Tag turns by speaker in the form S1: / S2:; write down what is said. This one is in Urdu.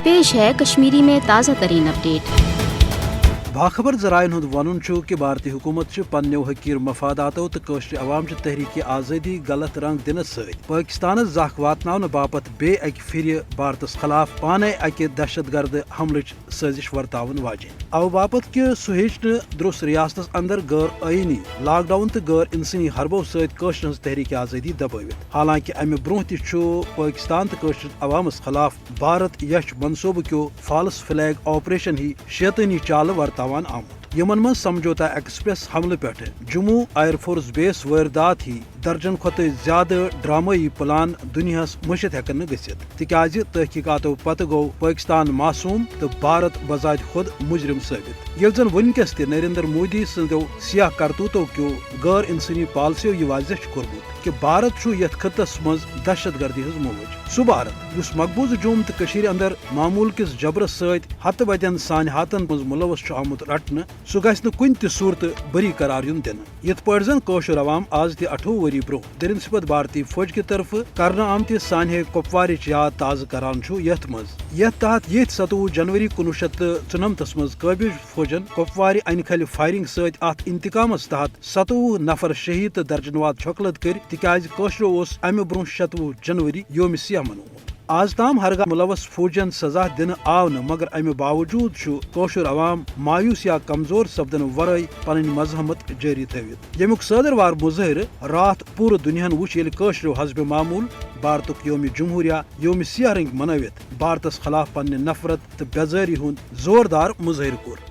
S1: پیش ہے کشمیری میں تازہ ترین اپڈیٹ۔
S2: باخبر ذرائع ہند ون کہ بھارتی حکومت پنو حقیر مفاداتو تو قشر عوام تحریک آزادی غلط رنگ دنس ست پاکستان زخ واتن باپت بے اکہ پھر بھارتس خلاف پانے اکہ دہشت گرد حملچ سازش ورتاون واجہ او باپت کہ سہ ہیچ درست ریاستس اندر غیر آئینی لاک ڈاؤن تو غیر انسانی حربو ستر تحریک آزادی دبوت۔ حالانکہ امہ برہ تہ پاکستان تو قشر عوامس خلاف بھارت یش منصوبہ کیو فالس فلیگ آپریشن ہی شیطانی چال ورتاوان آمت۔ یمن من سمجھوتہ ایکسپریس حملہ پہ جموں ایئر فورس بیس واردات ہی درجن کھت زیادہ ڈرامائی پلان دنیاس مشت ہیکن گھت تکیاز تحقیقاتو پتہ گو پاکستان معصوم تو بھارت بذات خود مجرم ثابت، یل زن ونکس تہ نریندر مودی سندو سیاہ کرتوتو کیو غیر انسانی پالسیو یہ واضح کورمت کہ بھارت یتھ خطس مز دہشت گردی ہز موج۔ سہ بھارت یس مقبوضہ جوم تو اندر معمول کس جبرس ست ہتہ بدین سانہ ہاتن مز ملوث آمت رٹنہ سہ گھس کن تہ صورت بری قرار یون دن۔ یت پہ زن قشر عوام آز تہ 18 وری برو درنسبت بھارتی فوج کی طرف کرنا آمت سانحہ کپوارچ یاد تازہ کران یتھ مز یتھ تحت 27 جنوری 1994 مز قابض فوجن کپوار انہ کھل فائرنگ ست ات انتقامس تحت 27 نفر شہید تو درجن واد چھوکلت کر تکیاز قشرو امہ برہ 26 جنوری یوم سیاہ منومت۔ آز تام ہرگاہ ملوث فوجین سزا دن آو نہ مگر امہ باوجود قشر عوام مایوس یا کمزور سپدن ورائے پن مزاحمت جاری تھوت، یمیک صدر وار مظاہرہ رات پور دنیا وچ یل قشرو حسب معمول بھارتک یوم جمہوریہ یوم سیاہ رنگ منوت بھارتس خلاف پنہ نفرت تو بیزاری ہند زوردار مظاہرہ کور۔